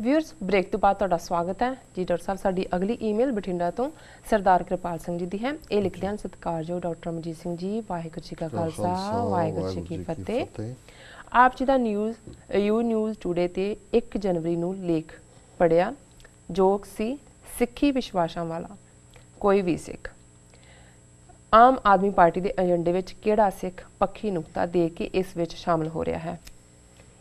Viewers break तो बाद तुहाडा स्वागत है जी। डॉक्टर साहब साडी अगली ईमेल बठिंडा तो सरदार कृपाल सिंह जी दी है। ये लिखते हैं सत्कारयोग डॉक्टर अमरजीत सिंह जी, वाहिगुरू जी का खालसा वाहिगुरू जी की फतेह। आप जी दा यू न्यूज़ टूडे ते 1 जनवरी नूं लेख पढ़िया जो सी सिੱਖੀ विश्वासां वाला कोई भी सिख आम आदमी पार्टी के एजेंडे विच किहड़ा सिख पक्षी नुकता दे के इस विच शामिल हो रहा है।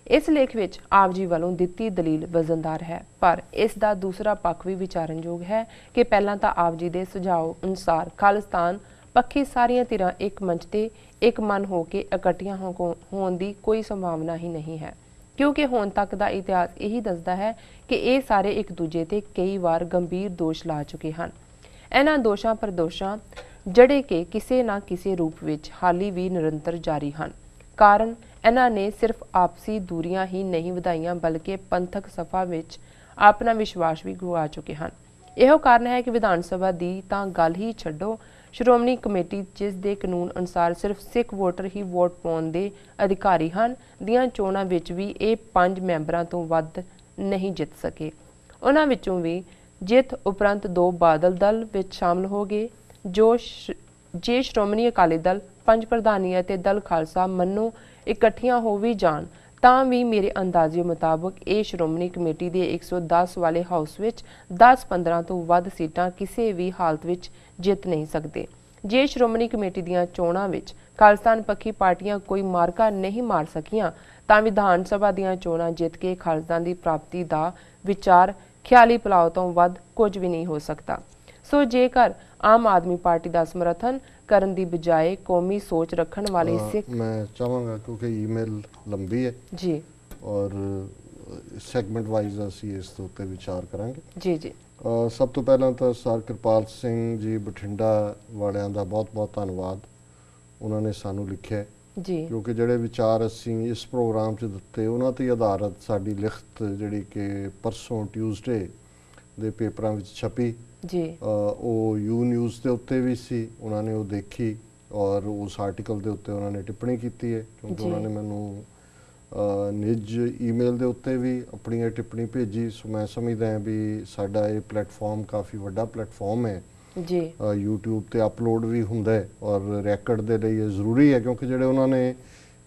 इस लेख विच आप जी वालों दिती दलील वजनदार है, पर इसका दूसरा पक्ष भी विचारणयोग है कि पहला तो आप जी के सुझाव अनुसार खालिस्तान पक्षी सारियां धिरां एक मंच ते एक मन हो के इकट्ठियां होने की कोई संभावना ही नहीं है, क्योंकि हुण तक का इतिहास यही दसदा है कि ये सारे एक दूजे ते कई बार गंभीर दोष ला चुके हैं। इन्हां दोषां प्रदोषां जड़े के किसी ना किसी रूप विच हाली भी निरंतर जारी हैं। कारण इन्हां ने सिर्फ आपसी दूरियां ही नहीं वधाइयां बल्कि पंथक सफा विच अपना विश्वास भी गवा चुके हैं। यह कारण है कि विधान सभा दी तां गल ही छड्डो, श्रोमणी कमेटी जिस दे कानून अनुसार सिर्फ सिख वोटर ही वोट पाउण दे अधिकारी हैं, दियां चोणां विच भी ये 5 मैंबरां तो वध नहीं जित सके। उन्हां विचों भी जित उपरंत 2 बादल दल विच शामिल हो गए। जे श्रोमणी अकाली दल पंच प्रधानी ते दल खालसा मनो इकट्ठियां हो भी जान तां भी मेरे अंदाजे मुताबक ये श्रोमणी कमेटी के 110 वाले हाउस विच 10-15 तो वध सीटां किसी भी हालत विच जित नहीं सकते। जे श्रोमणी कमेटी दीआं चोणां विच खालिस्तान पक्षी पार्टियां कोई मार्का नहीं मार सकियां तां विधान सभा दीआं चोणां जित के खालिस्तान की प्राप्ति का विचार ख्याली पलाव तो वध कुछ भी नहीं हो सकता। सो जेकर आम आदमी पार्टी का समर्थन करन दी बजाय कौमी सोच रखने वाले सिख मैं चाहांगा क्योंकि ईमेल लंबी है जी और सैगमेंट वाइज असी इस उत्ते विचार करांगे जी जी। सब तो पहला तो सर कृपाल सिंह जी बठिंडा वालियां दा बहुत बहुत धन्यवाद। उन्होंने सानू लिखिया जी क्योंकि जिहड़े विचार असी इस प्रोग्राम च दिते उन्हां ते आधारित साडी लिखत जिहड़ी कि परसों ट्यूसडे दे पेपरां विच छपी जी यू न्यूज़ के उत्ते भी सी। उन्होंने वो देखी और उस आर्टिकल के उत्ते उन्होंने टिप्पणी की है, क्योंकि उन्होंने मैनू निज ईमेल के उत्ते भी अपनी टिप्पणी भेजी। सो मैं समझदा है भी साडा ये प्लेटफॉर्म काफ़ी वड्डा प्लेटफॉर्म है जी यूट्यूब ते अपलोड भी हुंदा है और रैकॉर्ड के लिए ज़रूरी है, क्योंकि जिहड़े उन्होंने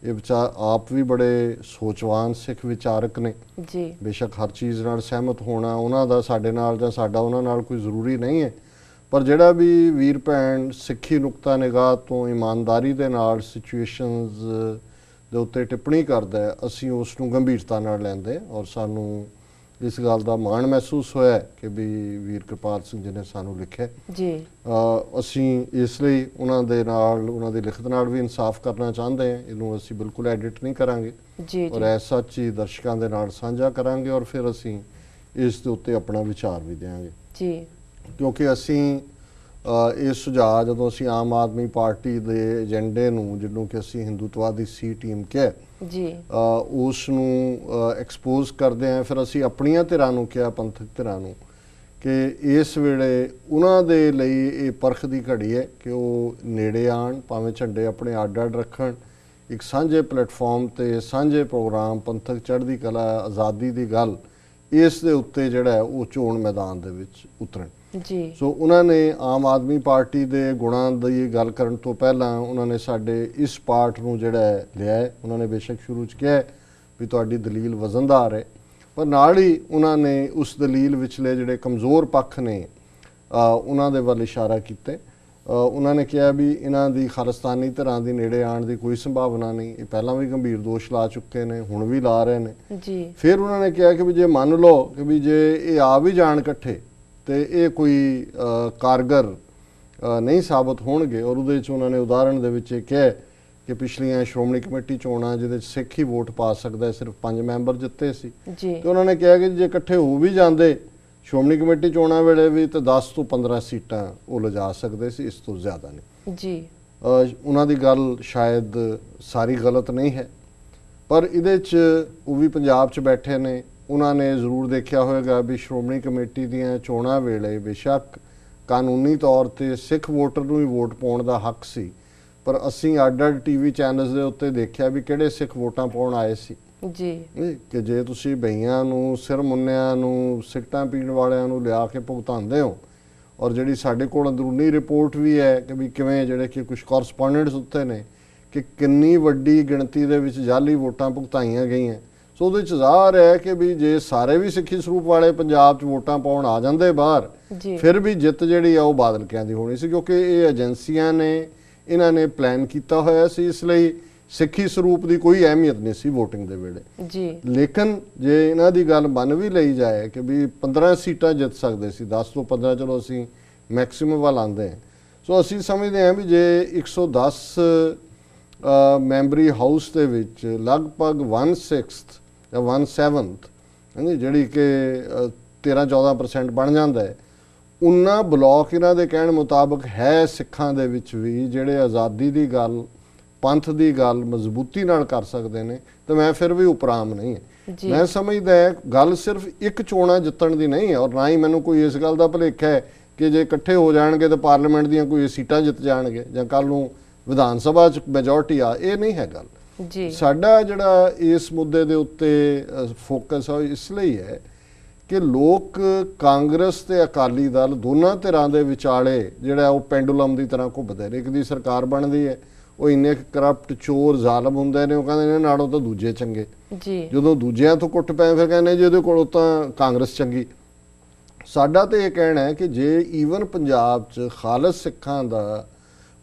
ये विचार आप भी बड़े सोचवान सिख विचारक ने जी। बेशक हर चीज़ नाल सहमत होना उन्हां दा साडे नाल जां साडा उन्हां नाल कोई ज़रूरी नहीं है, पर जिहड़ा भी वीर भैन सिੱਖੀ नुकता निगाह तो ईमानदारी दे नाल सिचुएशनस दे उत्ते टिप्पणी करदा है असीं उस नूं गंभीरता नाल लैंदे और सानू इस गल का माण महसूस होया कि भी वीर कृपाल सिंह जी ने सानू लिखिया जी। असीं इसलिए उन्हां दे नाल उन्हां दी लिखत नाल भी इंसाफ करना चाहते हैं। इनू असीं बिल्कुल एडिट नहीं करांगे जी और ऐसा सच ही दर्शकों के नाल साझा करांगे और फिर असीं इस दे उत्ते अपना विचार भी देंगे जी। क्योंकि असीं ये सुझाव जदों असीं आम आदमी पार्टी के एजेंडे नूं जिन्हों कि असीं हिंदुत्ववादी सी टीम कह जी उस नूं एक्सपोज करते हैं, फिर असीं अपनियां धिरां नूं कहा पंथक धिरां नूं कि इस वेले उन्हां दे लई ये परख दी घड़ी है कि वो नेड़े आण, भावें झंडे अपने अड अड रखण, एक सांझे प्लेटफॉर्म ते सांझे प्रोग्राम पंथक चढ़दी कला आज़ादी की गल इस दे उत्ते जिहड़ा है वो चोण मैदान दे विच उतरन जी। सो उन्होंने आम आदमी पार्टी के गुणां की गल करन तो पहला उन्होंने साडे इस पार्ट नूं जिहड़ा है लिया है। उन्होंने बेशक शुरू च कहा भी तुहाडी दलील वजनदार है, पर नाल ही उन्होंने उस दलील विचले जिहड़े कमज़ोर पक्ष ने उन्हां दे वल इशारा कीते। उन्होंने कहा भी इन्हां दी खालिस्तानी धिरां दी नेड़े आण दी कोई संभावना नहीं, ये पहलां भी गंभीर दोष ला चुके हैं, हुण भी ला रहे हैं जी। फिर उन्होंने कहा कि भी जे मान लो कि भी जे ये आ भी जाण इकट्ठे तो ये कोई कारगर नहीं साबित होणगे। और उहदे च उन्होंने उदाहरण दे विच कहा कि पिछलियां श्रोमणी कमेटी चोणां जिहदे सिख ही वोट पा सकदा है, सिर्फ 5 मैंबर जिते सी तो उन्होंने कहा कि जे इकट्ठे हो भी जाते श्रोमणी कमेटी चोणां वेले भी तो 10 तो 15 सीटां वो लिजा सकते सी, इस तो ज़्यादा नहीं जी। उन्हां दी गल शायद सारी गलत नहीं है, पर इहदे च वो भी पंजाब च बैठे ने, उन्होंने जरूर देखा होगा भी श्रोमणी कमेटी दीआं चोणां वेले बेशक कानूनी तौर पर सिख वोटर नूं ही वोट पाउण दा हक सी, पर असीं अड अड टीवी चैनल्स के उत्ते देखा भी किहड़े सिख वोटां पाउण आए सी ਜੀ ਕਿ ਜੇ ਤੁਸੀਂ ਬਈਆਂ ਨੂੰ, ਸਿਰ ਮੁੰਨਿਆਂ ਨੂੰ, ਸਿਗਟਾਂ ਪੀਣ ਵਾਲਿਆਂ ਨੂੰ ਲਿਆ ਕੇ ਭੁਗਤਾਉਂਦੇ ਹੋ, ਔਰ ਜਿਹੜੀ ਸਾਡੇ ਕੋਲ ਅੰਦਰੂਨੀ ਰਿਪੋਰਟ ਵੀ ਹੈ ਕਿ ਵੀ ਕਿਵੇਂ ਜਿਹੜੇ ਕਿ ਕੁਝ ਕੋਰਸਪੋਂਡੈਂਟਸ ਉੱਤੇ ਨੇ ਕਿ ਕਿੰਨੀ ਵੱਡੀ ਗਿਣਤੀ ਦੇ ਵਿੱਚ ਜਾਲੀ ਵੋਟਾਂ ਭੁਗਤਾਈਆਂ ਗਈਆਂ। ਸੋ ਉਹਦੇ 'ਚ ਜ਼ਾਹਰ ਹੈ ਕਿ ਵੀ ਜੇ ਸਾਰੇ ਵੀ ਸਿੱਖੀ ਸਰੂਪ ਵਾਲੇ ਪੰਜਾਬ 'ਚ ਵੋਟਾਂ ਪਾਉਣ ਆ ਜਾਂਦੇ ਬਾਹਰ, ਫਿਰ ਵੀ ਜਿੱਤ ਜਿਹੜੀ ਆ ਉਹ ਬਾਦਲਕਿਆਂ ਦੀ ਹੋਣੀ ਸੀ, ਕਿਉਂਕਿ ਇਹ ਏਜੰਸੀਆਂ ਨੇ, ਇਹਨਾਂ ਨੇ ਪਲਾਨ ਕੀਤਾ ਹੋਇਆ ਸੀ। ਇਸ ਲਈ ਸਿੱਖੀ ਸਰੂਪ ਦੀ ਕੋਈ ਅਹਿਮੀਅਤ ਨਹੀਂ ਸੀ VOTING ਦੇ ਵੇਲੇ ਜੀ। ਲੇਕਿਨ ਜੇ ਇਹਨਾਂ ਦੀ ਗੱਲ ਮੰਨ ਵੀ ਲਈ ਜਾਏ ਕਿ ਵੀ 15 ਸੀਟਾਂ ਜਿੱਤ ਸਕਦੇ ਸੀ, 10 ਤੋਂ 15, ਚਲੋ ਅਸੀਂ ਮੈਕਸਿਮਮ ਵੱਲ ਆਉਂਦੇ ਹਾਂ। ਸੋ ਅਸੀਂ ਸਮਝਦੇ ਹਾਂ ਵੀ ਜੇ 110 ਮੈਂਬਰੀ ਹਾਊਸ ਦੇ ਵਿੱਚ ਲਗਭਗ 1/6 ਜਾਂ 1/7 ਹਾਂਜੀ ਜਿਹੜੀ ਕਿ 13-14% ਬਣ ਜਾਂਦਾ ਹੈ, ਉਨਾ ਬਲਾਕ ਇਹਨਾਂ ਦੇ ਕਹਿਣ ਮੁਤਾਬਕ ਹੈ ਸਿੱਖਾਂ ਦੇ ਵਿੱਚ ਵੀ ਜਿਹੜੇ ਆਜ਼ਾਦੀ ਦੀ ਗੱਲ, ਪੰਥ ਦੀ ਗੱਲ ਮਜ਼ਬੂਤੀ ਨਾਲ ਕਰ ਸਕਦੇ ਨੇ, ਤੇ ਮੈਂ ਫਿਰ ਵੀ ਉਪਰਾਮ ਨਹੀਂ ਹੈ। ਮੈਂ ਸਮਝਦਾ ਗੱਲ ਸਿਰਫ ਇੱਕ ਚੋਣਾਂ ਜਿੱਤਣ ਦੀ ਨਹੀਂ ਹੈ, ਔਰ ਨਾ ਹੀ ਮੈਨੂੰ ਕੋਈ ਇਸ ਗੱਲ ਦਾ ਭੁਲੇਖਾ ਹੈ ਕਿ ਜੇ ਇਕੱਠੇ ਹੋ ਜਾਣਗੇ ਤਾਂ ਪਾਰਲੀਮੈਂਟ ਦੀਆਂ ਕੋਈ ਸੀਟਾਂ ਜਿੱਤ ਜਾਣਗੇ ਜਾਂ ਕੱਲ ਨੂੰ ਵਿਧਾਨ ਸਭਾ 'ਚ ਮੈਜੋਰਟੀ ਆ, ਇਹ ਨਹੀਂ ਹੈ ਗੱਲ ਜੀ। ਸਾਡਾ ਜਿਹੜਾ ਇਸ ਮੁੱਦੇ ਦੇ ਉੱਤੇ ਫੋਕਸ ਹੈ ਇਸ ਲਈ ਹੈ ਕਿ ਲੋਕ ਕਾਂਗਰਸ ਤੇ ਅਕਾਲੀ ਦਲ ਦੋਨਾਂ ਧਿਰਾਂ ਦੇ ਵਿਚਾਲੇ ਜਿਹੜਾ ਉਹ ਪੈਂਡੂਲਮ ਦੀ ਤਰ੍ਹਾਂ ਘੁੰਮਦੇ ਨੇ। ਇੱਕ ਦੀ ਸਰਕਾਰ ਬਣਦੀ ਹੈ, ਉਹ ਇੰਨੇ ਕਰਪਟ, ਚੋਰ, ਜ਼ਾਲਮ ਹੁੰਦੇ ਨੇ, ਉਹ ਕਹਿੰਦੇ ਨੇ ਨਾਲੋਂ ਤਾਂ ਦੂਜੇ ਚੰਗੇ। ਜਦੋਂ ਦੂਜਿਆਂ ਤੋਂ ਕੁੱਟ ਪਏ ਫਿਰ ਕਹਿੰਦੇ ਜੀ ਉਹਦੇ ਕੋਲੋਂ ਤਾਂ ਕਾਂਗਰਸ ਚੰਗੀ। ਸਾਡਾ ਤਾਂ ਇਹ ਕਹਿਣਾ ਹੈ ਕਿ ਜੇ ਈਵਨ ਪੰਜਾਬ 'ਚ ਖਾਲਸ ਸਿੱਖਾਂ ਦਾ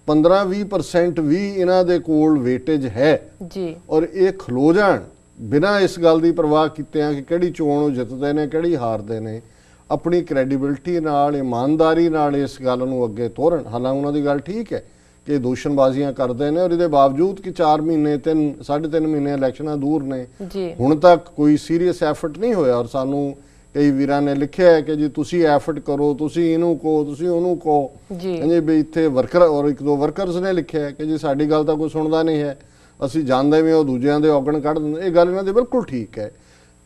15-20% ਵੀ ਇਹਨਾਂ ਦੇ ਕੋਲ ਵੇਟੇਜ ਹੈ ਜੀ, ਔਰ ਇਹ ਖਲੋ ਜਾਣ ਬਿਨਾਂ ਇਸ ਗੱਲ ਦੀ ਪਰਵਾਹ ਕੀਤਿਆਂ ਕਿ ਕਿਹੜੀ ਚੋਣ ਉਹ ਜਿੱਤਦੇ ਨੇ, ਕਿਹੜੀ ਹਾਰਦੇ ਨੇ, ਆਪਣੀ ਕ੍ਰੈਡੀਬਿਲਿਟੀ ਨਾਲ, ਇਮਾਨਦਾਰੀ ਨਾਲ ਇਸ ਗੱਲ ਨੂੰ ਅੱਗੇ ਤੋਰਨ। ਹਾਲਾਂਕਿ ਉਹਨਾਂ ਦੀ ਗੱਲ ਠੀਕ ਹੈ ਕਿ ਦੂਸ਼ਣਬਾਜ਼ੀਆਂ ਕਰਦੇ ਨੇ, ਔਰ ਇਹਦੇ ਬਾਵਜੂਦ ਕਿ 4 ਮਹੀਨੇ 3.5 ਮਹੀਨੇ ਇਲੈਕਸ਼ਨਾਂ ਦੂਰ ਨੇ, ਹੁਣ ਤੱਕ ਕੋਈ ਸੀਰੀਅਸ ਐਫਰਟ ਨਹੀਂ ਹੋਇਆ। ਔਰ ਸਾਨੂੰ ਕਈ ਵੀਰਾਂ ਨੇ ਲਿਖਿਆ ਹੈ ਕਿ ਜੀ ਤੁਸੀਂ ਐਫਰਟ ਕਰੋ, ਤੁਸੀਂ ਇਹਨੂੰ ਕਹੋ, ਤੁਸੀਂ ਉਹਨੂੰ ਕਹੋ ਜੀ ਵੀ ਇੱਥੇ ਵਰਕਰ, ਔਰ 1-2 ਵਰਕਰਸ ਨੇ ਲਿਖਿਆ ਹੈ ਕਿ ਜੀ ਸਾਡੀ ਗੱਲ ਤਾਂ ਕੋਈ ਸੁਣਦਾ ਨਹੀਂ ਹੈ, ਅਸੀਂ ਜਾਣਦੇ ਵੀ ਉਹ ਦੂਜਿਆਂ ਦੇ ਔਗਣ ਕੱਢ ਦਿੰਦੇ। ਇਹ ਗੱਲ ਇਹਨਾਂ ਦੀ ਬਿਲਕੁਲ ਠੀਕ ਹੈ,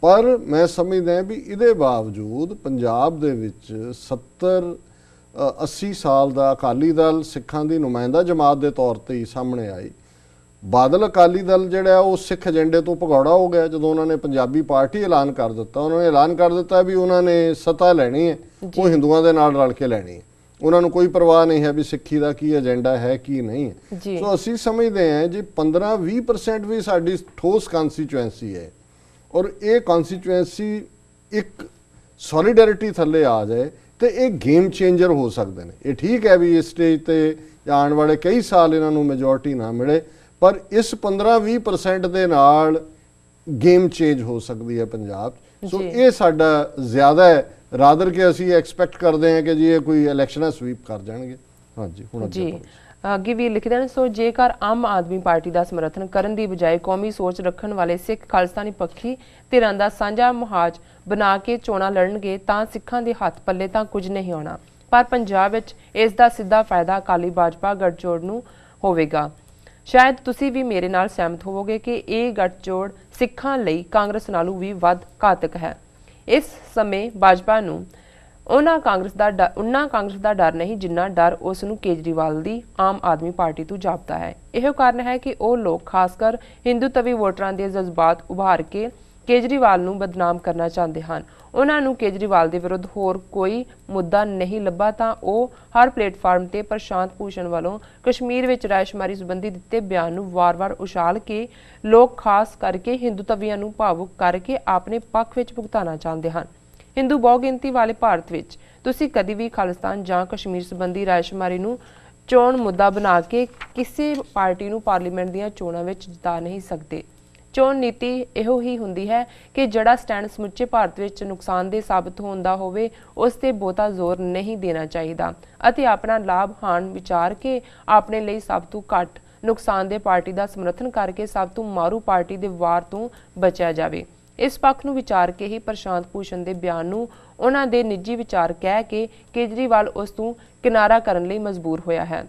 ਪਰ ਮੈਂ ਸਮਝਦਾ ਵੀ ਇਹਦੇ ਬਾਵਜੂਦ ਪੰਜਾਬ ਦੇ ਵਿੱਚ 70-80 ਸਾਲ ਦਾ ਅਕਾਲੀ ਦਲ ਸਿੱਖਾਂ ਦੀ ਨੁਮਾਇੰਦਾ ਜਮਾਤ ਦੇ ਤੌਰ ਤੇ ਹੀ ਸਾਹਮਣੇ ਆਈ। ਬਾਦਲ ਅਕਾਲੀ ਦਲ ਜਿਹੜਾ ਉਹ ਸਿੱਖ ਏਜੰਡੇ ਤੋਂ ਭਗੌੜਾ ਹੋ ਗਿਆ ਜਦੋਂ ਉਹਨਾਂ ਨੇ ਪੰਜਾਬੀ ਪਾਰਟੀ ਐਲਾਨ ਕਰ ਦਿੱਤਾ। ਉਹਨਾਂ ਨੇ ਐਲਾਨ ਕਰ ਦਿੱਤਾ ਵੀ ਉਹਨਾਂ ਨੇ ਸੱਤਾ ਲੈਣੀ ਹੈ, ਉਹ ਹਿੰਦੂਆਂ ਦੇ ਨਾਲ ਰਲ ਕੇ ਲੈਣੀ ਹੈ। ਉਹਨਾਂ ਨੂੰ ਕੋਈ ਪਰਵਾਹ ਨਹੀਂ ਹੈ ਵੀ ਸਿੱਖੀ ਦਾ ਕੀ ਏਜੰਡਾ ਹੈ ਕੀ ਨਹੀਂ ਹੈ। ਸੋ ਅਸੀਂ ਸਮਝਦੇ ਹਾਂ ਜੀ 15-20% ਵੀ ਸਾਡੀ ਠੋਸ ਕਨਸਟੀਚੁਐਂਸੀ ਹੈ, ਔਰ ਇਹ ਕਨਸਟੀਚੁਐਂਸੀ ਇੱਕ ਸੋਲੀਡੈਰਿਟੀ ਥੱਲੇ ਆ ਜਾਏ ਤੇ ਇਹ ਗੇਮ ਚੇਂਜਰ ਹੋ ਸਕਦੇ ਨੇ। ਇਹ ਠੀਕ ਹੈ ਵੀ ਇਸ ਸਟੇਜ ਤੇ ਆਉਣ ਵਾਲੇ ਕਈ ਸਾਲ ਇਹਨਾਂ ਨੂੰ ਮੈਜੋਰਟੀ ਨਾ ਮਿਲੇ, ਪਰ ਇਸ 15-20% ਦੇ ਨਾਲ ਗੇਮ ਚੇਂਜ ਹੋ ਸਕਦੀ ਹੈ ਪੰਜਾਬ। ਸੋ ਇਹ ਸਾਡਾ ਜ਼ਿਆਦਾ ਹੈ ਰਾਦਰ ਕਿ ਅਸੀਂ ਐਕਸਪੈਕਟ ਕਰਦੇ ਹਾਂ ਕਿ ਜੀ ਇਹ ਕੋਈ ਇਲੈਕਸ਼ਨਾਂ ਸਵੀਪ ਕਰ ਜਾਣਗੇ। ਹਾਂਜੀ ਹੁਣ ਜੀ ਅੱਗੇ ਵੀ ਲਿਖਦੇ ਹਨ, ਸੋ ਜੇਕਰ ਆਮ ਆਦਮੀ ਪਾਰਟੀ ਦਾ ਸਮਰਥਨ ਕਰਨ ਦੀ ਬਜਾਏ ਕੌਮੀ ਸੋਚ ਰੱਖਣ ਵਾਲੇ ਸਿੱਖ ਖਾਲਿਸਤਾਨੀ ਪੱਖੀ ਧਿਰਾਂ ਦਾ ਸਾਂਝਾ ਮੁਹਾਜ਼ ਬਣਾ ਕੇ ਚੋਣਾਂ ਲੜਨਗੇ ਤਾਂ ਸਿੱਖਾਂ ਦੇ ਹੱਥ ਪੱਲੇ ਤਾਂ ਕੁਝ ਨਹੀਂ ਆਉਣਾ, ਪਰ ਪੰਜਾਬ ਵਿੱਚ ਇਸ ਦਾ ਸਿੱਧਾ ਫਾਇਦਾ ਅਕਾਲੀ ਭਾਜਪਾ ਗੱਠਜੋੜ ਨੂੰ ਹੋਵੇਗਾ। ਸ਼ਾਇਦ ਤੁਸੀਂ ਵੀ ਮੇਰੇ ਨਾਲ ਸਹਿਮਤ ਹੋਵੋਗੇ ਕਿ ਇਹ ਗੱਠਜੋੜ ਸਿੱਖਾਂ ਲਈ ਕਾਂਗਰਸ ਨਾਲੋਂ ਵੀ ਵੱਧ ਘਾਤਕ ਹੈ। ਇਸ ਸਮੇਂ ਭਾਜਪਾ ਨੂੰ ਉਹਨਾਂ ਕਾਂਗਰਸ ਦਾ ਡਰ ਨਹੀਂ ਜਿੰਨਾ ਡਰ ਉਸ ਨੂੰ ਕੇਜਰੀਵਾਲ ਦੀ ਆਮ ਆਦਮੀ ਪਾਰਟੀ ਤੋਂ ਜਾਪਦਾ ਹੈ। ਇਹੋ ਕਾਰਨ ਹੈ ਕਿ ਉਹ ਲੋਕ ਖਾਸ ਕਰ ਹਿੰਦੂਤਵੀ ਵੋਟਰਾਂ ਦੇ ਜਜ਼ਬਾਤ ਉਭਾਰ ਕੇ ਕੇਜਰੀਵਾਲ ਨੂੰ ਬਦਨਾਮ ਕਰਨਾ ਚਾਹੁੰਦੇ ਹਨ। ਉਹਨਾਂ ਨੂੰ ਕੇਜਰੀਵਾਲ ਦੇ ਵਿਰੁੱਧ ਹੋਰ ਕੋਈ ਮੁੱਦਾ ਨਹੀਂ ਲੱਭਾ ਤਾਂ ਉਹ ਹਰ ਪਲੇਟਫਾਰਮ ਤੇ ਪ੍ਰਸ਼ਾਂਤ ਭੂਸ਼ਣ ਵੱਲੋਂ ਕਸ਼ਮੀਰ ਵਿੱਚ ਰਾਇਸ਼ੁਮਾਰੀ ਸੰਬੰਧੀ ਦਿੱਤੇ ਬਿਆਨ ਨੂੰ ਵਾਰ-ਵਾਰ ਉਛਾਲ ਕੇ ਲੋਕ ਖਾਸ ਕਰਕੇ ਹਿੰਦੂਤਵੀਆਂ ਨੂੰ ਭਾਵੁਕ ਕਰਕੇ ਆਪਣੇ ਪੱਖ ਵਿੱਚ ਭੁਗਤਾਉਣਾ ਚਾਹੁੰਦੇ ਹਨ। ਹਿੰਦੂ ਬਹੁਗਿਣਤੀ ਵਾਲੇ ਭਾਰਤ ਵਿੱਚ ਤੁਸੀਂ ਕਦੀ ਵੀ ਖਾਲਿਸਤਾਨ ਜਾਂ ਕਸ਼ਮੀਰ ਸੰਬੰਧੀ ਰਾਇਸ਼ੁਮਾਰੀ ਨੂੰ ਚੋਣ ਮੁੱਦਾ ਬਣਾ ਕੇ ਕਿਸੇ ਪਾਰਟੀ ਨੂੰ ਪਾਰਲੀਮੈਂਟ ਦੀਆਂ ਚੋਣਾਂ ਵਿੱਚ ਜਿਤਾ ਨਹੀਂ ਸਕਦੇ। ਚੋਣ ਨੀਤੀ ਇਹੋ ਹੀ ਹੁੰਦੀ ਹੈ ਕਿ ਜਿਹੜਾ ਸਟੈਂਡ ਸਮੁੱਚੇ ਭਾਰਤ ਵਿੱਚ ਨੁਕਸਾਨਦੇਹ ਸਾਬਤ ਹੁੰਦਾ ਹੋਵੇ ਉਸ ਤੇ ਬਹੁਤਾ ਜ਼ੋਰ ਨਹੀਂ ਦੇਣਾ ਚਾਹੀਦਾ ਅਤੇ ਆਪਣਾ ਲਾਭ ਹਾਨ ਵਿਚਾਰ ਕੇ ਆਪਣੇ ਲਈ ਸਭ ਤੋਂ ਘੱਟ ਨੁਕਸਾਨਦੇਹ ਪਾਰਟੀ ਦਾ ਸਮਰਥਨ ਕਰਕੇ ਸਭ ਤੋਂ ਮਾਰੂ ਪਾਰਟੀ ਦੇ ਵਾਰ ਤੋਂ ਬਚਿਆ ਜਾਵੇ। ਇਸ ਪੱਖ ਨੂੰ ਵਿਚਾਰ ਕੇ ਹੀ ਪ੍ਰਸ਼ਾਂਤ ਭੂਸ਼ਣ ਦੇ ਬਿਆਨ ਨੂੰ ਉਹਨਾਂ ਦੇ ਨਿੱਜੀ ਵਿਚਾਰ ਕਹਿ ਕੇ ਕੇਜਰੀਵਾਲ ਉਸ ਤੋਂ ਕਿਨਾਰਾ ਕਰਨ ਲਈ ਮਜਬੂਰ ਹੋਇਆ ਹੈ।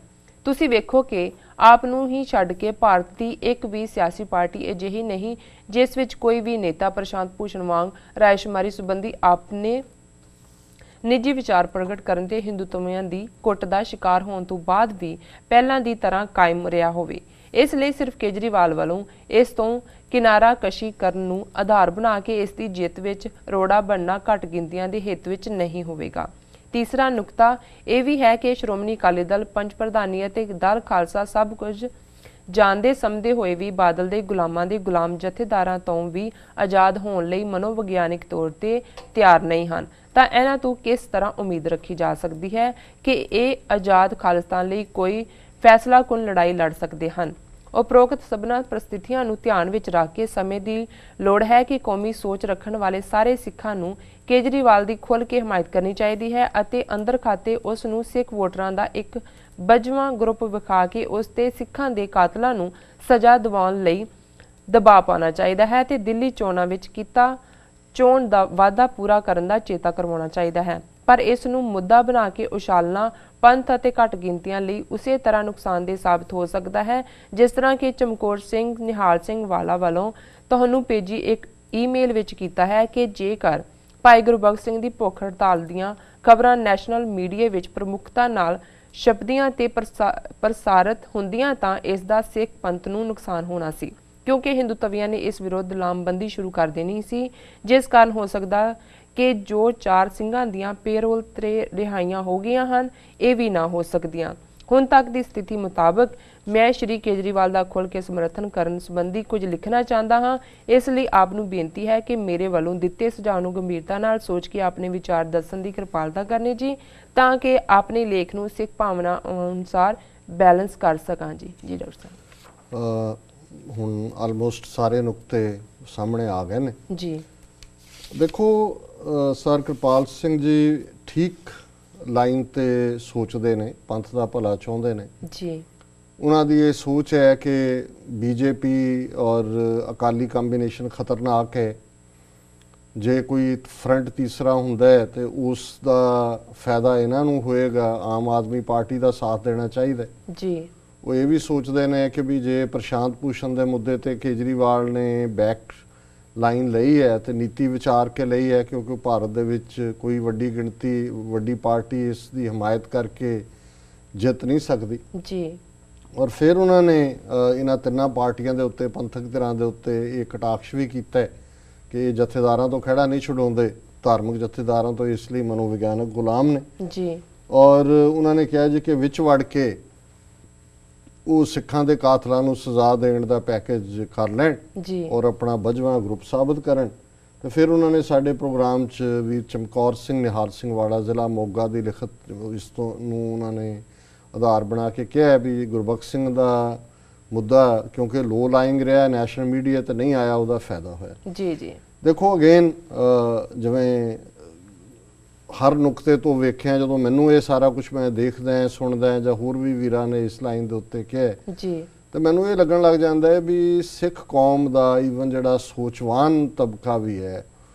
ਤੁਸੀਂ ਵੇਖੋ ਕਿ ਆਪ ਨੂੰ ਹੀ ਛੱਡ ਕੇ ਭਾਰਤ ਦੀ ਇੱਕ ਵੀ ਸਿਆਸੀ ਪਾਰਟੀ ਅਜਿਹੀ ਨਹੀਂ ਜਿਸ ਵਿੱਚ ਕੋਈ ਵੀ ਨੇਤਾ ਪ੍ਰਸ਼ਾਂਤ ਭੂਸ਼ਣ ਵਾਂਗ ਰਾਇਸ਼ੁਮਾਰੀ ਸੰਬੰਧੀ ਆਪਣੇ ਨਿੱਜੀ ਵਿਚਾਰ ਪ੍ਰਗਟ ਕਰਨ ਤੇ ਹਿੰਦੂਤਵੀਆਂ ਦੀ ਕੁੱਟ ਦਾ ਸ਼ਿਕਾਰ ਹੋਣ ਤੋਂ ਬਾਅਦ ਵੀ ਪਹਿਲਾਂ ਦੀ ਤਰ੍ਹਾਂ ਕਾਇਮ ਰਿਹਾ ਹੋਵੇ। ਇਸ ਲਈ ਸਿਰਫ ਕੇਜਰੀਵਾਲ ਵੱਲੋਂ ਇਸ ਤੋਂ ਕਿਨਾਰਾ ਕਸ਼ੀ ਕਰਨ ਨੂੰ ਆਧਾਰ ਬਣਾ ਕੇ ਇਸ ਦੀ ਜਿੱਤ ਵਿੱਚ ਰੋੜਾ ਬਣਨਾ ਘੱਟ ਗਿਣਤੀਆਂ ਦੇ ਹਿੱਤ ਵਿੱਚ ਨਹੀਂ ਹੋਵੇਗਾ। ਤੀਸਰਾ ਨੁਕਤਾ ਇਹ ਵੀ ਹੈ ਕਿ ਸ਼੍ਰੋਮਣੀ ਅਕਾਲੀ ਦਲ ਪੰਜ ਪ੍ਰਧਾਨੀ ਅਤੇ ਦਲ ਖਾਲਸਾ ਸਭ ਕੁਝ ਜਾਣਦੇ ਸਮਝਦੇ ਹੋਏ ਵੀ ਬਾਦਲ ਦੇ ਗੁਲਾਮਾਂ ਦੇ ਗੁਲਾਮ ਜਥੇਦਾਰਾਂ ਤੋਂ ਵੀ ਆਜ਼ਾਦ ਹੋਣ ਲਈ ਮਨੋਵਿਗਿਆਨਿਕ ਤੌਰ ਤੇ ਤਿਆਰ ਨਹੀਂ ਹਨ, ਤਾਂ ਇਹਨਾਂ ਤੋਂ ਕਿਸ ਤਰ੍ਹਾਂ ਉਮੀਦ ਰੱਖੀ ਜਾ ਸਕਦੀ ਹੈ ਕਿ ਇਹ ਆਜ਼ਾਦ ਖਾਲਿਸਤਾਨ ਲਈ ਕੋਈ ਫੈਸਲਾਕੁਨ ਲੜਾਈ ਲੜ ਸਕਦੇ ਹਨ। ਉਪਰੋਕਤ ਸਭਨਾਂ ਪ੍ਰਸਥਿਤੀਆਂ ਨੂੰ ਧਿਆਨ ਵਿੱਚ ਰੱਖ ਕੇ ਸਮੇਂ ਦੀ ਲੋੜ ਹੈ ਕਿ ਕੌਮੀ ਸੋਚ ਰੱਖਣ ਵਾਲੇ ਸਾਰੇ ਸਿੱਖਾਂ ਨੂੰ ਕੇਜਰੀਵਾਲ ਦੀ ਖੁੱਲ੍ਹ ਕੇ ਹਮਾਇਤ ਕਰਨੀ ਚਾਹੀਦੀ ਹੈ ਅਤੇ ਅੰਦਰ ਖਾਤੇ ਉਸ ਨੂੰ ਸਿੱਖ ਵੋਟਰਾਂ ਦਾ ਇੱਕ ਬਜਵਾਂ ਗਰੁੱਪ ਵਿਖਾ ਕੇ ਉਸ ਤੇ ਸਿੱਖਾਂ ਦੇ ਕਾਤਲਾਂ ਨੂੰ ਸਜ਼ਾ ਦਿਵਾਉਣ ਲਈ ਦਬਾਅ ਪਾਉਣਾ ਚਾਹੀਦਾ ਹੈ ਤੇ ਦਿੱਲੀ ਚੋਣਾਂ ਵਿੱਚ ਕੀਤਾ ਚੋਣ ਦਾ ਵਾਅਦਾ ਪੂਰਾ ਕਰਨ ਦਾ ਚੇਤਾ ਕਰਵਾਉਣਾ ਚਾਹੀਦਾ ਹੈ। ਪਰ ਇਸ ਨੂੰ ਮੁੱਦਾ ਬਣਾ ਕੇ ਉਛਾਲਣਾ ਪੰਥ ਅਤੇ ਘੱਟ ਗਿਣਤੀਆਂ ਲਈ ਉਸੇ ਤਰ੍ਹਾਂ ਨੁਕਸਾਨਦੇਹ ਸਾਬਤ ਹੋ ਸਕਦਾ ਹੈ ਜਿਸ ਤਰ੍ਹਾਂ ਕਿ ਚਮਕੌਰ ਸਿੰਘ ਨਿਹਾਲ ਸਿੰਘ ਵਾਲਾ ਵੱਲੋਂ ਤੁਹਾਨੂੰ ਭੇਜੀ ਇੱਕ ਈਮੇਲ ਵਿੱਚ ਕੀਤਾ ਹੈ ਕਿ ਜੇਕਰ ਭਾਈ ਗੁਰਬਖਸ਼ ਸਿੰਘ ਦੀ ਭੁੱਖ ਹੜਤਾਲ ਦੀਆਂ ਖਬਰਾਂ ਨੈਸ਼ਨਲ ਮੀਡੀਆ ਵਿੱਚ ਪ੍ਰਮੁੱਖਤਾ ਨਾਲ ਛਪਦੀਆਂ ਤੇ ਪ੍ਰਸਾਰਿਤ ਹੁੰਦੀਆਂ ਤਾਂ ਇਸ ਦਾ ਸਿੱਖ ਪੰਥ ਨੂੰ ਨੁਕਸਾਨ ਹੋਣਾ ਸੀ, ਕਿਉਂਕਿ ਹਿੰਦੂਤਵੀਆਂ ਨੇ ਇਸ ਵਿਰੁੱਧ ਲਾਮਬੰਦੀ ਸ਼ੁਰੂ ਕਰ ਦੇਣੀ ਸੀ, ਜਿਸ ਕਾਰਨ ਹੋ ਸਕਦਾ ਕਿ ਜੋ 4 ਸਿੰਘਾਂ ਦੀਆਂ ਪੇਰੋਲ ਤੇ ਰਿਹਾਈਆਂ ਹੋ ਗਈਆਂ ਹਨ ਇਹ ਵੀ ਨਾ ਹੋ ਸਕਦੀਆਂ। ਹੁਣ ਤੱਕ ਦੀ ਸਥਿਤੀ ਮੁਤਾਬਕ ਮੈਂ ਸ਼੍ਰੀ ਕੇਜਰੀਵਾਲ ਦਾ ਖੁੱਲ੍ਹ ਕੇ ਸਮਰਥਨ ਕਰਨ ਸੰਬੰਧੀ ਕੁਝ ਲਿਖਣਾ ਚਾਹੁੰਦਾ ਹਾਂ। ਇਸ ਲਈ ਆਪ ਨੂੰ ਬੇਨਤੀ ਹੈ ਕਿ ਮੇਰੇ ਵੱਲੋਂ ਦਿੱਤੇ ਸੁਝਾਅ ਨੂੰ ਗੰਭੀਰਤਾ ਨਾਲ ਸੋਚ ਕੇ ਆਪਣੇ ਵਿਚਾਰ ਦੱਸਣ ਦੀ ਕਿਰਪਾਲਤਾ ਕਰਨੀ ਜੀ, ਤਾਂ ਕਿ ਆਪਣੇ ਲੇਖ ਨੂੰ ਸਿੱਖ ਭਾਵਨਾ ਅਨੁਸਾਰ ਬੈਲੈਂਸ ਕਰ ਸਕਾਂ ਜੀ। ਜੀ ਡਾਕਟਰ ਸਾਹਿਬ, ਹੁਣ ਆਲਮੋਸਟ ਸਾਰੇ ਨੁਕਤੇ ਸਾਹਮਣੇ ਆ ਗਏ ਨੇ ਜੀ। ਦੇਖੋ ਸਰ ਕਿਰਪਾਲ ਸਿੰਘ ਜੀ ਠੀਕ ਲਾਈਨ ਤੇ ਸੋਚਦੇ ਨੇ, ਪੰਥ ਦਾ ਭਲਾ ਚਾਹੁੰਦੇ ਨੇ ਜੀ। ਉਹਨਾਂ ਦੀ ਇਹ ਸੋਚ ਹੈ ਕਿ ਬੀਜੇਪੀ ਔਰ ਅਕਾਲੀ ਕੰਬੀਨੇਸ਼ਨ ਖਤਰਨਾਕ ਹੈ। ਜੇ ਕੋਈ ਫਰੰਟ ਤੀਸਰਾ ਹੁੰਦਾ ਹੈ ਤੇ ਉਸ ਦਾ ਫਾਇਦਾ ਇਹਨਾਂ ਨੂੰ ਹੋਏਗਾ। ਆਮ ਆਦਮੀ ਪਾਰਟੀ ਦਾ ਸਾਥ ਦੇਣਾ ਚਾਹੀਦਾ ਜੀ। ਉਹ ਇਹ ਵੀ ਸੋਚਦੇ ਨੇ ਕਿ ਵੀ ਜੇ ਪ੍ਰਸ਼ਾਂਤ ਭੂਸ਼ਣ ਦੇ ਮੁੱਦੇ ਤੇ ਕੇਜਰੀਵਾਲ ਨੇ ਬੈਕ ਲਾਈਨ ਲਈ ਹੈ ਤੇ ਨੀਤੀ ਵਿਚਾਰ ਕੇ ਲਈ ਹੈ, ਕਿਉਂਕਿ ਭਾਰਤ ਦੇ ਵਿੱਚ ਕੋਈ ਵੱਡੀ ਪਾਰਟੀ ਇਸ ਦੀ ਹਮਾਇਤ ਕਰਕੇ ਜਿੱਤ ਨਹੀਂ ਸਕਦੀ ਜੀ। ਔਰ ਫਿਰ ਉਹਨਾਂ ਨੇ ਇਹਨਾਂ ਤਿੰਨਾਂ ਪਾਰਟੀਆਂ ਦੇ ਉੱਤੇ, ਪੰਥਕ ਧਿਰਾਂ ਦੇ ਉੱਤੇ ਇਹ ਕਟਾਕਸ਼ ਵੀ ਕੀਤਾ ਕਿ ਇਹ ਜਥੇਦਾਰਾਂ ਤੋਂ ਖਹਿੜਾ ਨਹੀਂ ਛੁਡਾਉਂਦੇ, ਧਾਰਮਿਕ ਜਥੇਦਾਰਾਂ ਤੋਂ ਇਸ ਲਈ ਮਨੋਵਿਗਿਆਨਕ ਗੁਲਾਮ ਨੇ ਜੀ। ਔਰ ਉਹਨਾਂ ਨੇ ਕਿਹਾ ਜੀ ਕਿ ਵਿੱਚ ਵੜ ਕੇ ਉਹ ਸਿੱਖਾਂ ਦੇ ਕਾਤਲਾਂ ਨੂੰ ਸਜ਼ਾ ਦੇਣ ਦਾ ਪੈਕੇਜ ਕਰ ਲੈਣ ਜੀ ਔਰ ਆਪਣਾ ਬਜਵਾ ਗਰੁੱਪ ਸਾਬਤ ਕਰਨ। ਤੇ ਫਿਰ ਉਹਨਾਂ ਨੇ ਸਾਡੇ ਪ੍ਰੋਗਰਾਮ 'ਚ ਵੀ ਚਮਕੌਰ ਸਿੰਘ ਨਿਹਾਲ ਸਿੰਘ ਵਾਲਾ ਜ਼ਿਲ੍ਹਾ ਮੋਗਾ ਦੀ ਲਿਖਤ ਇਸ ਤੋਂ ਨੂੰ ਉਹਨਾਂ ਨੇ ਆਧਾਰ ਬਣਾ ਕੇ ਕਿਹਾ ਵੀ ਗੁਰਬਖਸ਼ ਸਿੰਘ ਦਾ ਮੁੱਦਾ ਕਿਉਂਕਿ ਲੋ ਲਾਇੰਗ ਰਿਹਾ, ਨੈਸ਼ਨਲ ਮੀਡੀਆ ਤੇ ਨਹੀਂ ਆਇਆ, ਉਹਦਾ ਫਾਇਦਾ ਹੋਇਆ। ਜੀ ਜੀ। ਦੇਖੋ ਅਗੇਨ ਜਿਵੇਂ ਹਰ ਨੁਕਤੇ ਤੋਂ ਵੇਖਿਆ, ਜਦੋਂ ਮੈਨੂੰ ਇਹ ਸਾਰਾ ਕੁਝ ਮੈਂ ਦੇਖਦਾ ਸੁਣਦਾ ਜਾਂ ਹੋਰ ਵੀ ਵੀਰਾਂ ਨੇ ਇਸ ਲਾਈਨ ਦੇ ਉੱਤੇ ਕਿਹਾ ਜੀ, ਤੇ ਮੈਨੂੰ ਇਹ ਲੱਗਣ ਲੱਗ ਜਾਂਦਾ ਹੈ ਵੀ ਸਿੱਖ ਕੌਮ ਦਾ ਈਵਨ ਜਿਹੜਾ ਸੋਚਵਾਨ ਤਬਕਾ ਵੀ ਹੈ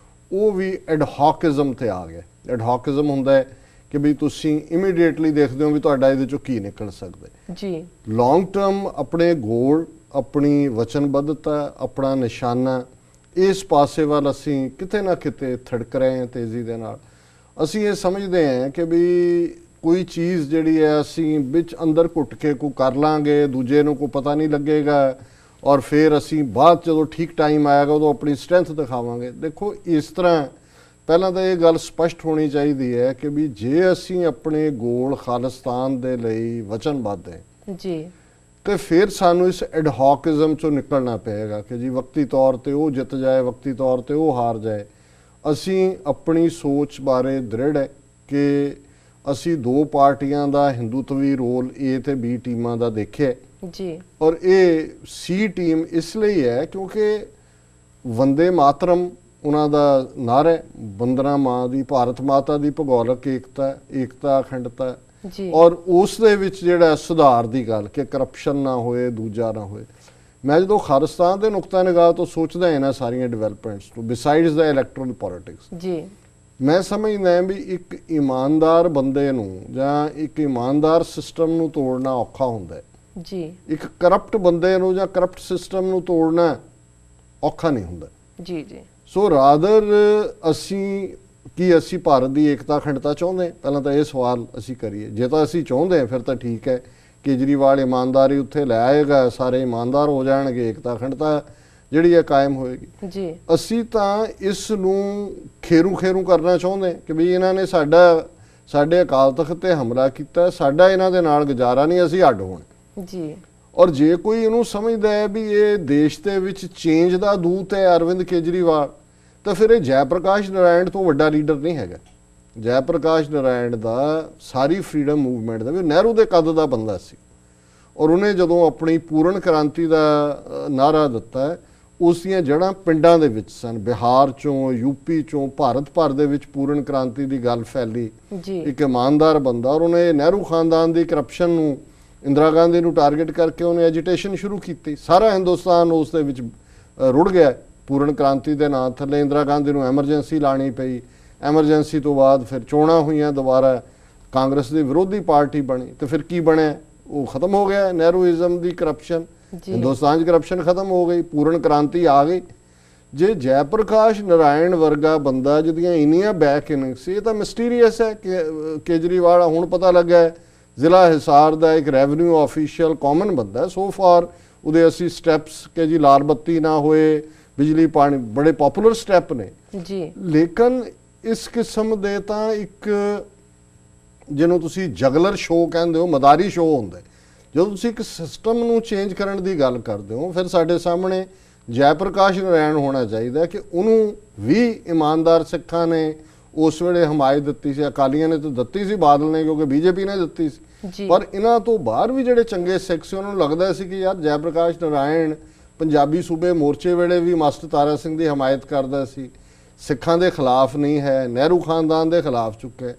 ਉਹ ਵੀ ਐਡਹੌਕਿਜ਼ਮ ਤੇ ਆ ਗਿਆ। ਐਡਹੌਕਿਜ਼ਮ ਹੁੰਦਾ ਹੈ ਕਿ ਵੀ ਤੁਸੀਂ ਇਮੀਡੀਏਟਲੀ ਦੇਖਦੇ ਹੋ ਵੀ ਤੁਹਾਡਾ ਇਹਦੇ ਚੋਂ ਕੀ ਨਿਕਲ ਸਕਦਾ ਜੀ। ਲੌਂਗ ਟਰਮ ਆਪਣੇ ਗੋਲ, ਆਪਣੀ ਵਚਨਬੱਧਤਾ, ਆਪਣਾ ਨਿਸ਼ਾਨਾ, ਇਸ ਪਾਸੇ ਵੱਲ ਅਸੀਂ ਕਿਤੇ ਨਾ ਕਿਤੇ ਥੜਕ ਰਹੇ ਹਾਂ ਤੇਜ਼ੀ ਦੇ ਨਾਲ। ਅਸੀਂ ਇਹ ਸਮਝਦੇ ਹਾਂ ਕਿ ਵੀ ਕੋਈ ਚੀਜ਼ ਜਿਹੜੀ ਹੈ ਅਸੀਂ ਵਿੱਚ ਅੰਦਰ ਘੁੱਟ ਕੇ ਕੋ ਕਰ ਲਾਂਗੇ, ਦੂਜੇ ਨੂੰ ਕੋਈ ਪਤਾ ਨਹੀਂ ਲੱਗੇਗਾ ਔਰ ਫਿਰ ਅਸੀਂ ਬਾਅਦ ਜਦੋਂ ਠੀਕ ਟਾਈਮ ਆਏਗਾ ਉਦੋਂ ਆਪਣੀ ਸਟਰੈਂਥ ਦਿਖਾਵਾਂਗੇ। ਦੇਖੋ ਇਸ ਤਰ੍ਹਾਂ ਪਹਿਲਾਂ ਤਾਂ ਇਹ ਗੱਲ ਸਪਸ਼ਟ ਹੋਣੀ ਚਾਹੀਦੀ ਹੈ ਕਿ ਵੀ ਜੇ ਅਸੀਂ ਆਪਣੇ ਗੋਲ ਖਾਲਿਸਤਾਨ ਦੇ ਲਈ ਵਚਨਬੱਧ ਹੈ ਜੀ ਤੇ ਫਿਰ ਸਾਨੂੰ ਇਸ ਐਡਹੌਕਿਜ਼ਮ ਚੋਂ ਨਿਕਲਣਾ ਪਏਗਾ ਕਿ ਜੀ ਵਕਤੀ ਤੌਰ ਤੇ ਉਹ ਜਿੱਤ ਜਾਏ, ਵਕਤੀ ਤੌਰ ਤੇ ਉਹ ਹਾਰ ਜਾਏ। ਅਸੀਂ ਆਪਣੀ ਸੋਚ ਬਾਰੇ ਦ੍ਰਿੜ ਹੈ ਕਿ ਅਸੀਂ ਦੋ ਪਾਰਟੀਆਂ ਦਾ ਹਿੰਦੂਤਵੀ ਰੋਲ ਏ ਤੇ ਬੀ ਟੀਮਾਂ ਦਾ ਦੇਖਿਆ ਜੀ। ਔਰ ਇਹ ਸੀ ਟੀਮ ਇਸ ਲਈ ਹੈ ਕਿਉਂਕਿ ਵੰਦੇ ਮਾਤਰਮ ਉਹਨਾਂ ਦਾ ਨਾਅਰਾ ਹੈ, ਬੰਦਨਾ ਮਾਂ ਦੀ, ਭਾਰਤ ਮਾਤਾ ਦੀ ਭੂਗੋਲਿਕ ਏਕਤਾ ਅਖੰਡਤਾ ਜੀ। ਔਰ ਉਸ ਦੇ ਵਿੱਚ ਜਿਹੜਾ ਸੁਧਾਰ ਦੀ ਗੱਲ ਕਿ ਕਰਪਸ਼ਨ ਨਾ ਹੋਏ, ਦੂਜਾ ਨਾ ਹੋਏ। ਮੈਂ ਜਦੋਂ ਖਾਲਿਸਤਾਨ ਦੇ ਨੁਕਤਾ ਨਿਗਾਹ ਤੋਂ ਸੋਚਦਾ ਇਹਨਾਂ ਸਾਰੀਆਂ ਡਿਵੈਲਪਮੈਂਟਸ ਤੋਂ ਬਿਸਾਈਡਸ ਦਾ ਇਲੈਕਟਰਲ ਪੋਲਿਟਿਕਸ, ਜੀ ਮੈਂ ਸਮਝਦਾ ਵੀ ਇੱਕ ਇਮਾਨਦਾਰ ਬੰਦੇ ਨੂੰ ਜਾਂ ਇੱਕ ਇਮਾਨਦਾਰ ਸਿਸਟਮ ਨੂੰ ਤੋੜਨਾ ਔਖਾ ਹੁੰਦਾ ਹੈ ਜੀ। ਇੱਕ ਕਰਪਟ ਬੰਦੇ ਨੂੰ ਜਾਂ ਕਰਪਟ ਸਿਸਟਮ ਨੂੰ ਤੋੜਨਾ ਔਖਾ ਨਹੀਂ ਹੁੰਦਾ ਜੀ ਜੀ। ਸੋ ਰਾਦਰ ਅਸੀਂ ਭਾਰਤ ਦੀ ਏਕਤਾ ਅਖੰਡਤਾ ਚਾਹੁੰਦੇ? ਪਹਿਲਾਂ ਤਾਂ ਇਹ ਸਵਾਲ ਅਸੀਂ ਕਰੀਏ। ਜੇ ਤਾਂ ਅਸੀਂ ਚਾਹੁੰਦੇ ਹਾਂ ਫਿਰ ਤਾਂ ਠੀਕ ਹੈ ਕੇਜਰੀਵਾਲ ਇਮਾਨਦਾਰੀ ਉੱਥੇ ਲੈ ਆਏਗਾ, ਸਾਰੇ ਇਮਾਨਦਾਰ ਹੋ ਜਾਣਗੇ, ਏਕਤਾ ਅਖੰਡਤਾ ਜਿਹੜੀ ਹੈ ਕਾਇਮ ਹੋਏਗੀ। ਜੀ ਅਸੀਂ ਤਾਂ ਇਸ ਨੂੰ ਖੇਰੂ ਕਰਨਾ ਚਾਹੁੰਦੇ ਕਿ ਵੀ ਇਹਨਾਂ ਨੇ ਸਾਡੇ ਅਕਾਲ ਤਖਤ ਤੇ ਹਮਲਾ ਕੀਤਾ, ਸਾਡਾ ਇਹਨਾਂ ਦੇ ਨਾਲ ਗੁਜ਼ਾਰਾ ਨਹੀਂ, ਅਸੀਂ ਅੱਡ ਹੋਣਾ। ਜੀ ਔਰ ਜੇ ਕੋਈ ਇਹਨੂੰ ਸਮਝਦਾ ਹੈ ਵੀ ਇਹ ਦੇਸ਼ ਦੇ ਵਿੱਚ ਚੇਂਜ ਦਾ ਦੂਤ ਹੈ ਅਰਵਿੰਦ ਕੇਜਰੀਵਾਲ, ਤਾਂ ਫਿਰ ਇਹ ਜੈ ਪ੍ਰਕਾਸ਼ ਨਾਰਾਇਣ ਤੋਂ ਵੱਡਾ ਲੀਡਰ ਨਹੀਂ ਹੈਗਾ। ਜੈ ਪ੍ਰਕਾਸ਼ ਨਾਰਾਇਣ ਦਾ ਸਾਰੀ ਫਰੀडम ਮੂਵਮੈਂਟ ਦਾ ਵੀ ਨਹਿਰੂ ਦੇ ਕੱਦ ਦਾ ਬੰਦਾ ਸੀ, ਔਰ ਉਹਨੇ ਜਦੋਂ ਆਪਣੀ ਪੂਰਨ ਕ੍ਰਾਂਤੀ ਦਾ ਨਾਅਰਾ ਦਿੱਤਾ, ਉਸ ਦੀਆਂ ਜੜ੍ਹਾਂ ਪਿੰਡਾਂ ਦੇ ਵਿੱਚ ਸਨ। ਬਿਹਾਰ ਚੋਂ, ਯੂਪੀ ਚੋਂ, ਭਾਰਤ ਭਰ ਦੇ ਵਿੱਚ ਪੂਰਨ ਕ੍ਰਾਂਤੀ ਦੀ ਗੱਲ ਫੈਲੀ। ਜੀ ਇੱਕ ਇਮਾਨਦਾਰ ਬੰਦਾ, ਔਰ ਉਹਨੇ ਨਹਿਰੂ ਖਾਨਦਾਨ ਦੀ ਕਰਪਸ਼ਨ ਨੂੰ, ਇੰਦਰਾ ਗਾਂਧੀ ਨੂੰ ਟਾਰਗੇਟ ਕਰਕੇ ਉਹਨੇ ਐਜੀਟੇਸ਼ਨ ਸ਼ੁਰੂ ਕੀਤੀ। ਸਾਰਾ ਹਿੰਦੁਸਤਾਨ ਉਸ ਦੇ ਵਿੱਚ ਰੁੜ ਗਿਆ ਪੂਰਨ ਕ੍ਰਾਂਤੀ ਦੇ ਨਾਂ ਥੱਲੇ। ਇੰਦਰਾ ਗਾਂਧੀ ਨੂੰ ਐਮਰਜੈਂਸੀ ਲਾਣੀ ਪਈ, ਐਮਰਜੈਂਸੀ ਤੋਂ ਬਾਅਦ ਫਿਰ ਚੋਣਾਂ ਹੋਈਆਂ, ਦੁਬਾਰਾ ਕਾਂਗਰਸ ਦੀ ਵਿਰੋਧੀ ਪਾਰਟੀ ਬਣੀ, ਤੇ ਫਿਰ ਕੀ ਬਣਿਆ? ਉਹ ਖਤਮ ਹੋ ਗਿਆ ਨਹਿਰੂਇਜ਼ਮ ਦੀ ਕਰਪਸ਼ਨ। ਹਿੰਦੁਸਤਾਨ 'ਚ ਕਰਪਸ਼ਨ ਖਤਮ ਹੋ ਗਈ, ਪੂਰਨ ਕ੍ਰਾਂਤੀ ਆ ਗਈ। ਜੇ ਜੈ ਪ੍ਰਕਾਸ਼ ਨਾਰਾਇਣ ਵਰਗਾ ਬੰਦਾ ਜਿਹਦੀਆਂ ਇੰਨੀਆਂ ਬੈਕ ਇਨਿੰਗ ਸੀ, ਇਹ ਤਾਂ ਮਿਸਟੀਰੀਅਸ ਹੈ ਕਿ ਕੇਜਰੀਵਾਲ ਹੁਣ ਪਤਾ ਲੱਗਾ ਜ਼ਿਲ੍ਹਾ ਹਿਸਾਰ ਦਾ ਇੱਕ ਰੈਵਨਿਊ ਆਫੀਸ਼ੀਅਲ ਕਾਮਨ ਬੰਦਾ। ਸੋ ਫਾਰ ਉਹਦੇ ਅਸੀਂ ਸਟੈਪਸ ਕਿ ਜੀ ਲਾਲ ਬੱਤੀ ਨਾ ਹੋਏ, ਬਿਜਲੀ ਪਾਣੀ, ਬੜੇ ਪਪੂਲਰ ਸਟੈਪ ਨੇ ਜੀ। ਲੇਕਿਨ ਇਸ ਕਿਸਮ ਦੇ ਤਾਂ ਇੱਕ ਜਿਹਨੂੰ ਤੁਸੀਂ ਜਗਲਰ ਸ਼ੋਅ ਕਹਿੰਦੇ ਹੋ, ਮਦਾਰੀ ਸ਼ੋਅ ਹੁੰਦਾ। ਜਦੋਂ ਤੁਸੀਂ ਇੱਕ ਸਿਸਟਮ ਨੂੰ ਚੇਂਜ ਕਰਨ ਦੀ ਗੱਲ ਕਰਦੇ ਹੋ, ਫਿਰ ਸਾਡੇ ਸਾਹਮਣੇ ਜੈ ਪ੍ਰਕਾਸ਼ ਨਾਰਾਇਣ ਹੋਣਾ ਚਾਹੀਦਾ ਕਿ ਉਹਨੂੰ ਵੀ ਇਮਾਨਦਾਰ ਸਿੱਖਾਂ ਨੇ ਉਸ ਵੇਲੇ ਹਮਾਇਤ ਦਿੱਤੀ ਸੀ। ਅਕਾਲੀਆਂ ਨੇ ਤਾਂ ਦਿੱਤੀ ਸੀ, ਬਾਦਲ ਨੇ, ਕਿਉਂਕਿ ਬੀਜੇਪੀ ਨੇ ਦਿੱਤੀ ਸੀ। ਪਰ ਇਹਨਾਂ ਤੋਂ ਬਾਹਰ ਵੀ ਜਿਹੜੇ ਚੰਗੇ ਸਿੱਖ ਸੀ, ਉਹਨਾਂ ਨੂੰ ਲੱਗਦਾ ਸੀ ਕਿ ਯਾਰ ਜੈ ਪ੍ਰਕਾਸ਼ ਨਾਰਾਇਣ ਪੰਜਾਬੀ ਸੂਬੇ ਮੋਰਚੇ ਵੇਲੇ ਵੀ ਮਾਸਟਰ ਤਾਰਾ ਸਿੰਘ ਦੀ ਹਮਾਇਤ ਕਰਦਾ ਸੀ, ਸਿੱਖਾਂ ਦੇ ਖਿਲਾਫ ਨਹੀਂ ਹੈ, ਨਹਿਰੂ ਖਾਨਦਾਨ ਦੇ ਖਿਲਾਫ ਚੁੱਕਿਆ।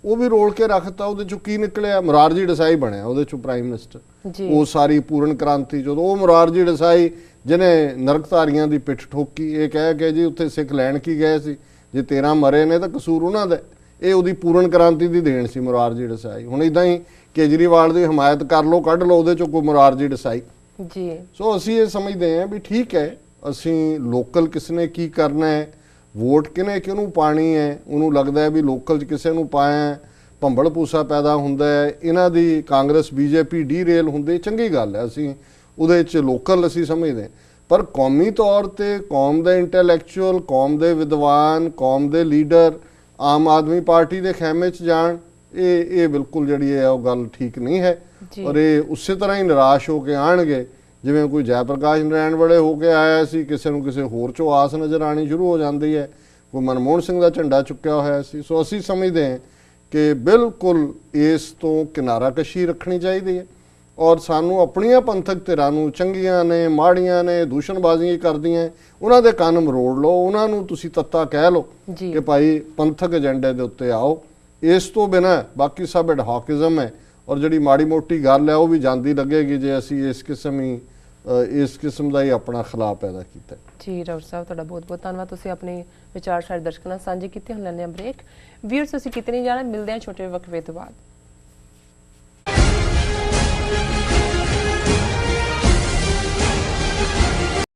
ਉਹ ਵੀ ਰੋਲ ਕੇ ਰੱਖਤਾ। ਉਹਦੇ ਚੋਂ ਕੀ ਨਿਕਲਿਆ? ਮੁਰਾਰਜੀ ਦੇਸਾਈ ਬਣਿਆ ਉਹਦੇ ਚੋਂ ਪ੍ਰਾਈਮ ਮਿਨਿਸਟਰ। ਉਹ ਸਾਰੀ ਪੂਰਨ ਕ੍ਰਾਂਤੀ ਜਦੋਂ ਉਹ ਮੁਰਾਰਜੀ ਦੇਸਾਈ ਜਿਹਨੇ ਨਰਕਧਾਰੀਆਂ ਦੀ ਪਿੱਠ ਠੋਕੀ, ਇਹ ਕਹਿ ਕੇ ਜੀ ਉੱਥੇ ਸਿੱਖ ਲੈਣ ਕੀ ਗਏ ਸੀ, ਜੇ 13 ਮਰੇ ਨੇ ਤਾਂ ਕਸੂਰ ਉਹਨਾਂ ਦਾ। ਇਹ ਉਹਦੀ ਪੂਰਨ ਕ੍ਰਾਂਤੀ ਦੀ ਦੇਣ ਸੀ ਮੁਰਾਰਜੀ ਦੇਸਾਈ। ਹੁਣ ਇਦਾਂ ਹੀ ਕੇਜਰੀਵਾਲ ਦੀ ਹਮਾਇਤ ਕਰ ਲਓ, ਕੱਢ ਲਓ ਉਹਦੇ ਚੋਂ ਕੋਈ ਮੁਰਾਰਜੀ ਦੇਸਾਈ ਜੀ। ਸੋ ਅਸੀਂ ਇਹ ਸਮਝਦੇ ਹਾਂ ਵੀ ਠੀਕ ਹੈ, ਅਸੀਂ ਲੋਕਲ ਕਿਸ ਨੇ ਕੀ ਕਰਨਾ ਹੈ, ਵੋਟ ਕਿਹਨੂੰ ਪਾਣੀ ਹੈ, ਉਹਨੂੰ ਲੱਗਦਾ ਹੈ ਵੀ ਲੋਕਲ 'ਚ ਕਿਸੇ ਨੂੰ ਪਾਇਆ ਭੰਬਲ ਪੂਸਾ ਪੈਦਾ ਹੁੰਦਾ ਹੈ, ਇਹਨਾਂ ਦੀ ਕਾਂਗਰਸ ਬੀਜੇਪੀ ਡੀਰੇਲ ਹੁੰਦੀ, ਚੰਗੀ ਗੱਲ ਹੈ, ਅਸੀਂ ਉਹਦੇ 'ਚ ਲੋਕਲ ਅਸੀਂ ਸਮਝਦੇ। ਪਰ ਕੌਮੀ ਤੌਰ ਤੇ ਕੌਮ ਦੇ ਇੰਟੈਲੈਕਚੁਅਲ, ਕੌਮ ਦੇ ਵਿਦਵਾਨ, ਕੌਮ ਦੇ ਲੀਡਰ ਆਮ ਆਦਮੀ ਪਾਰਟੀ ਦੇ ਖੈਮੇ 'ਚ ਜਾਣ, ਇਹ ਬਿਲਕੁਲ ਜਿਹੜੀ ਹੈ ਉਹ ਗੱਲ ਠੀਕ ਨਹੀਂ ਹੈ। ਔਰ ਇਹ ਉਸੇ ਤਰ੍ਹਾਂ ਹੀ ਨਿਰਾਸ਼ ਹੋ ਕੇ ਆਣਗੇ ਜਿਵੇਂ ਕੋਈ ਜੈ ਪ੍ਰਕਾਸ਼ ਨਾਰਾਇਣ ਵੇਲੇ ਹੋ ਕੇ ਆਇਆ ਸੀ। ਕਿਸੇ ਨੂੰ ਕਿਸੇ ਹੋਰ 'ਚੋਂ ਆਸ ਨਜ਼ਰ ਆਣੀ ਸ਼ੁਰੂ ਹੋ ਜਾਂਦੀ ਹੈ। ਕੋਈ ਮਨਮੋਹਨ ਸਿੰਘ ਦਾ ਝੰਡਾ ਚੁੱਕਿਆ ਹੋਇਆ ਸੀ। ਸੋ ਅਸੀਂ ਸਮਝਦੇ ਹਾਂ ਕਿ ਬਿਲਕੁਲ ਇਸ ਤੋਂ ਕਿਨਾਰਾਕਸ਼ੀ ਰੱਖਣੀ ਚਾਹੀਦੀ ਹੈ, ਔਰ ਸਾਨੂੰ ਆਪਣੀਆਂ ਪੰਥਕ ਧਿਰਾਂ ਨੂੰ, ਚੰਗੀਆਂ ਨੇ ਮਾੜੀਆਂ ਨੇ, ਦੂਸ਼ਣਬਾਜ਼ੀਆਂ ਕਰਦੀਆਂ, ਉਹਨਾਂ ਦੇ ਕੰਨ ਮਰੋੜ ਲਓ, ਉਹਨਾਂ ਨੂੰ ਤੁਸੀਂ ਤੱਤਾ ਕਹਿ ਲਓ ਕਿ ਭਾਈ ਪੰਥਕ ਏਜੰਡੇ ਦੇ ਉੱਤੇ ਆਓ। ਇਸ ਤੋਂ ਬਿਨਾਂ ਬਾਕੀ ਸਭ ਐਡਹੌਕਿਜ਼ਮ ਹੈ, ਔਰ ਜਿਹੜੀ ਮਾੜੀ ਮੋਟੀ ਗੱਲ ਹੈ ਉਹ ਵੀ ਜਾਂਦੀ ਲੱਗੇਗੀ ਜੇ ਅਸੀਂ ਇਸ ਕਿਸਮ ਦਾ ਹੀ ਆਪਣਾ ਖਿਲਾਫ ਪੈਦਾ ਕੀਤਾ। ਜੀ ਡਾਕਟਰ ਸਾਹਿਬ, ਤੁਹਾਡਾ ਬਹੁਤ ਬਹੁਤ ਧੰਨਵਾਦ। ਤੁਸੀਂ ਆਪਣੇ ਵਿਚਾਰ ਸਾਡੇ ਦਰਸ਼ਕਾਂ ਨਾਲ ਸਾਂਝੇ ਕੀਤੇ। ਹੁਣ ਲੈਂਦੇ ਹਾਂ ਬ੍ਰੇਕ। ਵੀਅਰਸ, ਅਸੀਂ ਕਿਤੇ ਨਹੀਂ ਜਾਣਾ, ਮਿਲਦੇ ਹਾਂ ਛੋਟੇ ਵਕਫੇ ਤੋਂ ਬਾਅਦ।